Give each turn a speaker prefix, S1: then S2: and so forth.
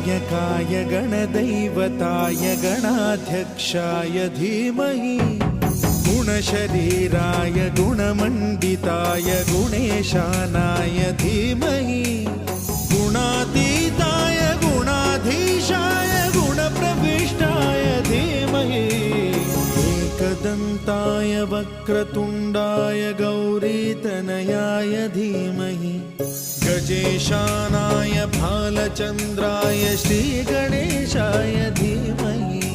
S1: गणनायकाय गणदैवताय गणाध्यक्षाय धीमहि गुणशरीराय गुणमण्डिताय गुणेशानाय धीमहि गुणातीताय गुणाधीशाय गुणप्रविष्टाय धीमहि एकदन्ताय वक्रतुण्डाय गौरीतनयाय धीमहि गजेशानाय भालचन्द्राय श्रीगणेशाय धीमहि